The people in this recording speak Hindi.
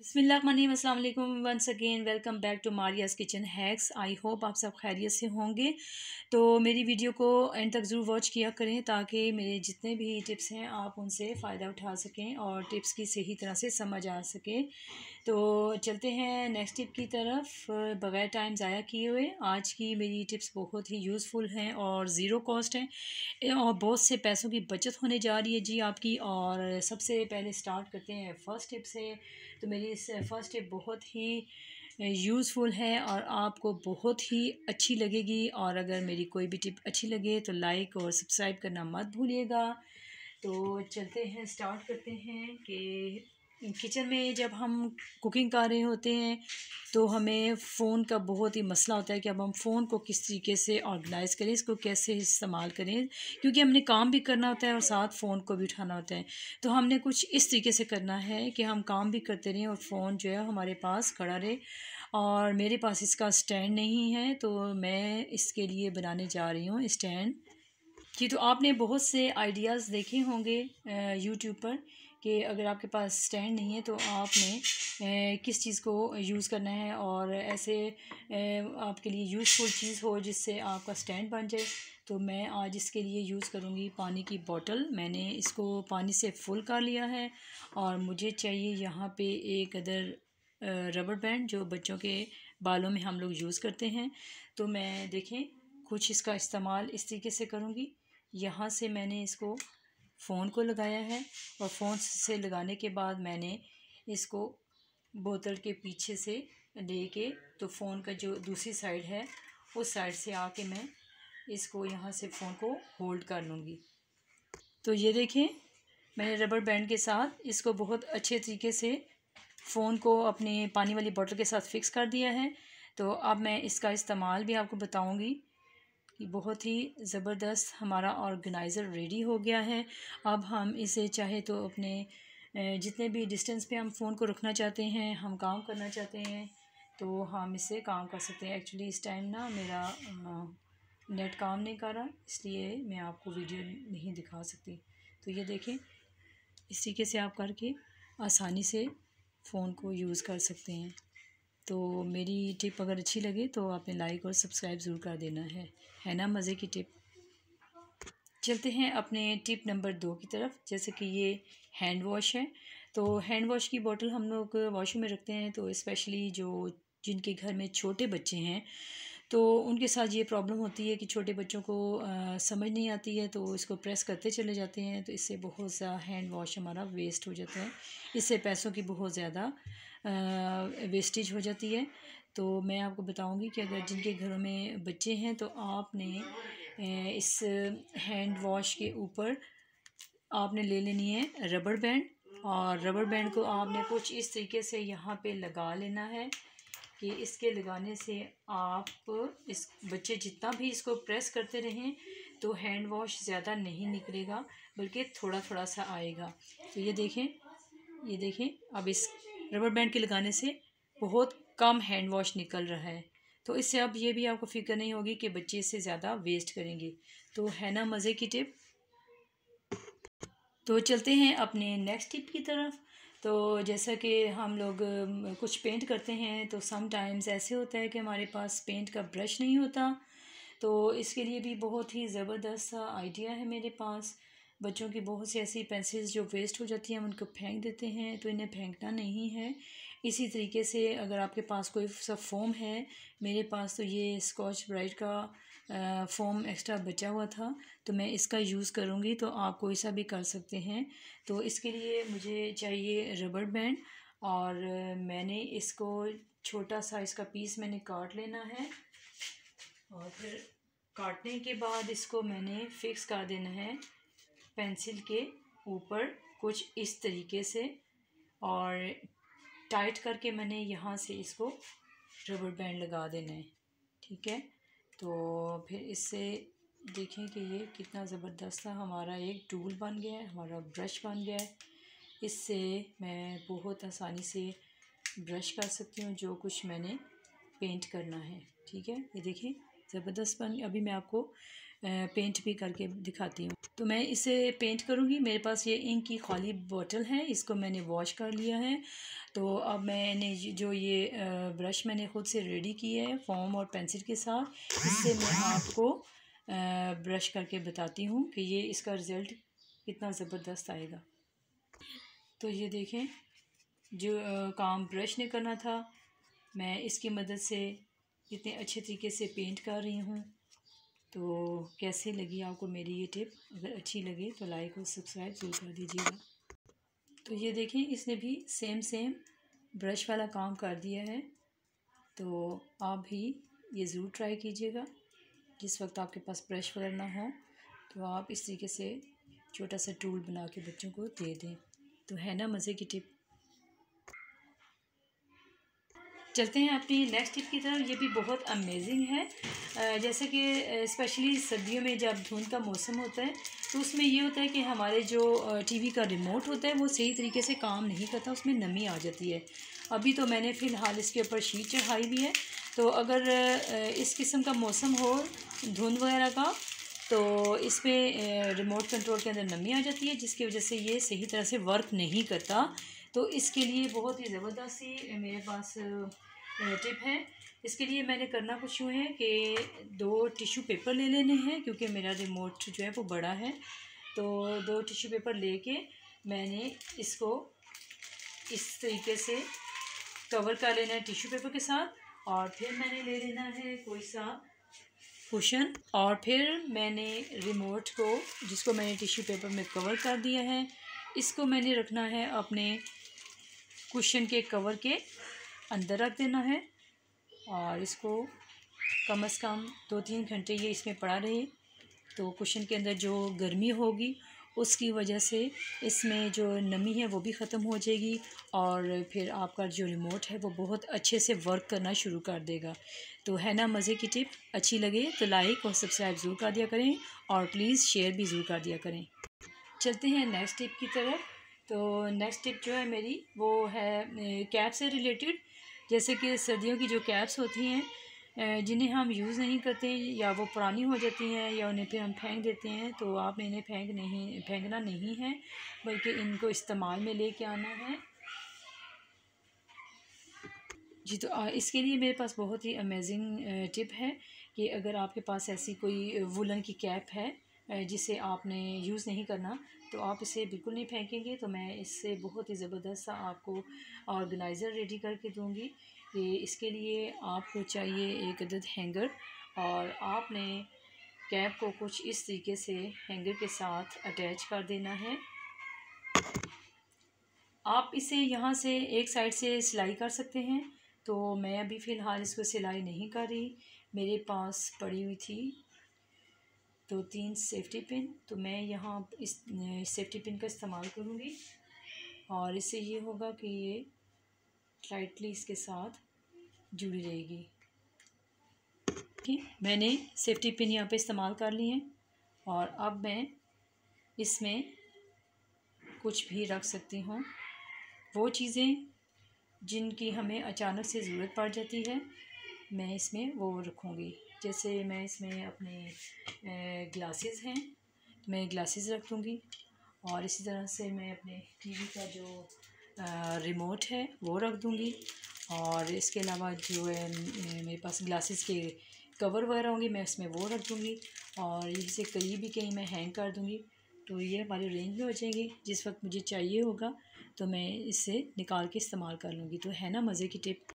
बिस्मिल्लाहिर्रहमानिर्रहीम, अस्सलाम वालेकुम। Once again welcome back to Maria's kitchen hacks. I hope आप सब खैरियत से होंगे। तो मेरी वीडियो को एंड तक ज़रूर वॉच किया करें ताकि मेरे जितने भी टिप्स हैं आप उनसे फ़ायदा उठा सकें और टिप्स की सही तरह से समझ आ सके। तो चलते हैं नेक्स्ट टिप की तरफ बग़ैर टाइम ज़ाया किए हुए। आज की मेरी टिप्स बहुत ही यूज़फुल हैं और ज़ीरो कॉस्ट हैं और बहुत से पैसों की बचत होने जा रही है जी आपकी। और सबसे पहले स्टार्ट करते हैं फ़र्स्ट टिप से। तो मेरी इस फ़र्स्ट टिप बहुत ही यूज़फुल है और आपको बहुत ही अच्छी लगेगी। और अगर मेरी कोई भी टिप अच्छी लगे तो लाइक और सब्सक्राइब करना मत भूलिएगा। तो चलते हैं, स्टार्ट करते हैं कि किचन में जब हम कुकिंग कर रहे होते हैं तो हमें फ़ोन का बहुत ही मसला होता है कि अब हम फ़ोन को किस तरीके से ऑर्गेनाइज़ करें, इसको कैसे इस्तेमाल करें, क्योंकि हमने काम भी करना होता है और साथ फ़ोन को भी उठाना होता है। तो हमने कुछ इस तरीके से करना है कि हम काम भी करते रहें और फ़ोन जो है हमारे पास खड़ा रहे। और मेरे पास इसका स्टैंड नहीं है तो मैं इसके लिए बनाने जा रही हूँ स्टैंड जी। तो आपने बहुत से आइडियाज़ देखे होंगे यूट्यूब पर कि अगर आपके पास स्टैंड नहीं है तो आपने किस चीज़ को यूज़ करना है और ऐसे आपके लिए यूज़फुल चीज़ हो जिससे आपका स्टैंड बन जाए। तो मैं आज इसके लिए यूज़ करूँगी पानी की बोतल। मैंने इसको पानी से फुल कर लिया है और मुझे चाहिए यहाँ पे एक अदर रबर बैंड जो बच्चों के बालों में हम लोग यूज़ करते हैं। तो मैं देखें कुछ इसका इस्तेमाल इस तरीके से करूँगी। यहाँ से मैंने इसको फ़ोन को लगाया है और फ़ोन से लगाने के बाद मैंने इसको बोतल के पीछे से लेके तो फ़ोन का जो दूसरी साइड है उस साइड से आके मैं इसको यहाँ से फ़ोन को होल्ड कर लूँगी। तो ये देखें मैंने रबर बैंड के साथ इसको बहुत अच्छे तरीके से फ़ोन को अपने पानी वाली बोतल के साथ फ़िक्स कर दिया है। तो अब मैं इसका इस्तेमाल भी आपको बताऊँगी कि बहुत ही ज़बरदस्त हमारा ऑर्गेनाइज़र रेडी हो गया है। अब हम इसे चाहे तो अपने जितने भी डिस्टेंस पे हम फ़ोन को रखना चाहते हैं, हम काम करना चाहते हैं तो हम इससे काम कर सकते हैं। एक्चुअली इस टाइम ना मेरा नेट काम नहीं कर रहा, इसलिए मैं आपको वीडियो नहीं दिखा सकती। तो ये देखें इस तरीके से आप करके आसानी से फ़ोन को यूज़ कर सकते हैं। तो मेरी टिप अगर अच्छी लगे तो आपने लाइक और सब्सक्राइब ज़रूर कर देना है ना मज़े की टिप। चलते हैं अपने टिप नंबर 2 की तरफ। जैसे कि ये हैंड वॉश है। तो हैंड वॉश की बोतल हम लोग वॉशरूम में रखते हैं तो स्पेशली जो जिनके घर में छोटे बच्चे हैं तो उनके साथ ये प्रॉब्लम होती है कि छोटे बच्चों को समझ नहीं आती है तो इसको प्रेस करते चले जाते हैं तो इससे बहुत सा हैंड वॉश हमारा वेस्ट हो जाता है। इससे पैसों की बहुत ज़्यादा वेस्टेज हो जाती है। तो मैं आपको बताऊंगी कि अगर जिनके घरों में बच्चे हैं तो आपने इस हैंड वॉश के ऊपर आपने ले लेनी है रबर बैंड और रबर बैंड को आपने कुछ इस तरीके से यहाँ पे लगा लेना है कि इसके लगाने से आप इस बच्चे जितना भी इसको प्रेस करते रहें तो हैंड वॉश ज़्यादा नहीं निकलेगा बल्कि थोड़ा थोड़ा सा आएगा। तो ये देखें अब इस रबर बैंड के लगाने से बहुत कम हैंड वॉश निकल रहा है। तो इससे अब ये भी आपको फिक्र नहीं होगी कि बच्चे इससे ज़्यादा वेस्ट करेंगे। तो है ना मज़े की टिप। तो चलते हैं अपने नेक्स्ट टिप की तरफ। तो जैसा कि हम लोग कुछ पेंट करते हैं तो सम टाइम्स ऐसे होता है कि हमारे पास पेंट का ब्रश नहीं होता। तो इसके लिए भी बहुत ही ज़बरदस्त सा आइडिया है मेरे पास। बच्चों की बहुत सी ऐसी पेंसिल्स जो वेस्ट हो जाती हैं हम उनको फेंक देते हैं, तो इन्हें फेंकना नहीं है। इसी तरीके से अगर आपके पास कोई सा फ़ोम है, मेरे पास तो ये स्कॉच ब्राइट का फ़ोम एक्स्ट्रा बचा हुआ था तो मैं इसका यूज़ करूँगी। तो आप कोई सा भी कर सकते हैं। तो इसके लिए मुझे चाहिए रबर बैंड और मैंने इसको छोटा सा इसका पीस मैंने काट लेना है और फिर काटने के बाद इसको मैंने फ़िक्स कर देना है पेंसिल के ऊपर कुछ इस तरीके से और टाइट करके मैंने यहाँ से इसको रबर बैंड लगा देना है। ठीक है। तो फिर इससे देखें कि ये कितना ज़बरदस्त सा हमारा एक टूल बन गया है, हमारा ब्रश बन गया है। इससे मैं बहुत आसानी से ब्रश कर सकती हूँ जो कुछ मैंने पेंट करना है। ठीक है, ये देखिए ज़बरदस्त बन। अभी मैं आपको पेंट भी करके दिखाती हूँ। तो मैं इसे पेंट करूँगी। मेरे पास ये इंक की खाली बोतल है, इसको मैंने वॉश कर लिया है। तो अब मैंने जो ये ब्रश मैंने ख़ुद से रेडी किया है फोम और पेंसिल के साथ, इससे मैं आपको ब्रश करके बताती हूँ कि ये इसका रिज़ल्ट कितना ज़बरदस्त आएगा। तो ये देखें, जो काम ब्रश ने करना था मैं इसकी मदद से इतने अच्छे तरीके से पेंट कर रही हूँ। तो कैसे लगी आपको मेरी ये टिप? अगर अच्छी लगे तो लाइक और सब्सक्राइब ज़रूर कर दीजिएगा। तो ये देखें, इसने भी सेम ब्रश वाला काम कर दिया है। तो आप भी ये ज़रूर ट्राई कीजिएगा। जिस वक्त आपके पास ब्रश वगैरह ना हो तो आप इस तरीके से छोटा सा टूल बना के बच्चों को दे दें। तो है ना मज़े की टिप। चलते हैं अपनी नेक्स्ट टिप की तरफ। ये भी बहुत अमेजिंग है। जैसे कि स्पेशली सर्दियों में जब धुंध का मौसम होता है तो उसमें ये होता है कि हमारे जो टीवी का रिमोट होता है वो सही तरीके से काम नहीं करता, उसमें नमी आ जाती है। अभी तो मैंने फ़िलहाल इसके ऊपर शीट चढ़ाई भी है। तो अगर इस किस्म का मौसम हो धुंध वगैरह का तो इसमें रिमोट कंट्रोल के अंदर नमी आ जाती है, जिसकी वजह से ये सही तरह से वर्क नहीं करता। तो इसके लिए बहुत ही ज़बरदस्त सी मेरे पास टिप है। इसके लिए मैंने करना कुछ यूँ है कि 2 टिश्यू पेपर ले लेने हैं, क्योंकि मेरा रिमोट जो है वो बड़ा है। तो 2 टिश्यू पेपर लेके मैंने इसको इस तरीके से कवर कर लेना है टिश्यू पेपर के साथ, और फिर मैंने ले लेना है कोई सा कुशन, और फिर मैंने रिमोट को, जिसको मैंने टिश्यू पेपर में कवर कर दिया है, इसको मैंने रखना है अपने कुशन के कवर के अंदर रख देना है। और इसको कम से कम 2-3 घंटे ये इसमें पड़ा रहे। तो कुशन के अंदर जो गर्मी होगी उसकी वजह से इसमें जो नमी है वो भी ख़त्म हो जाएगी, और फिर आपका जो रिमोट है वो बहुत अच्छे से वर्क करना शुरू कर देगा। तो है ना मज़े की टिप। अच्छी लगे तो लाइक और सब्सक्राइब ज़रूर कर दिया करें, और प्लीज़ शेयर भी ज़रूर कर दिया करें। चलते हैं नेक्स्ट टिप की तरफ। तो नेक्स्ट टिप जो है मेरी वो है कैप से रिलेटेड। जैसे कि सर्दियों की जो कैप्स होती हैं जिन्हें हम यूज़ नहीं करते, या वो पुरानी हो जाती हैं या उन्हें फिर हम फेंक देते हैं, तो आप इन्हें फेंकना नहीं है, बल्कि इनको इस्तेमाल में लेके आना है जी। तो इसके लिए मेरे पास बहुत ही अमेजिंग टिप है कि अगर आपके पास ऐसी कोई वुलन की कैप है जिसे आपने यूज़ नहीं करना, तो आप इसे बिल्कुल नहीं फेंकेंगे। तो मैं इससे बहुत ही ज़बरदस्त सा आपको ऑर्गेनाइज़र रेडी करके दूँगी। कि इसके लिए आपको चाहिए एक अदद हैंगर, और आपने कैप को कुछ इस तरीके से हैंगर के साथ अटैच कर देना है। आप इसे यहाँ से एक साइड से सिलाई कर सकते हैं। तो मैं अभी फ़िलहाल इसको सिलाई नहीं कर रही, मेरे पास पड़ी हुई थी 2-3 सेफ्टी पिन। तो मैं यहाँ इस सेफ्टी पिन का इस्तेमाल करूँगी, और इससे ये होगा कि ये टाइटली इसके साथ जुड़ी रहेगी। मैंने सेफ्टी पिन यहाँ पे इस्तेमाल कर ली है, और अब मैं इसमें कुछ भी रख सकती हूँ। वो चीज़ें जिनकी हमें अचानक से ज़रूरत पड़ जाती है मैं इसमें वो रखूँगी। जैसे मैं इसमें अपने ग्लासेस हैं, मैं ग्लासेस रख दूँगी, और इसी तरह से मैं अपने टीवी का जो रिमोट है वो रख दूँगी, और इसके अलावा जो है मेरे पास ग्लासेस के कवर वगैरह होंगे मैं इसमें वो रख दूँगी, और इसे कहीं भी कहीं मैं हैंग कर दूँगी। तो ये हमारी रेंज में हो जाएंगी। जिस वक्त मुझे चाहिए होगा तो मैं इससे निकाल के इस्तेमाल कर लूँगी। तो है ना मज़े की टिप।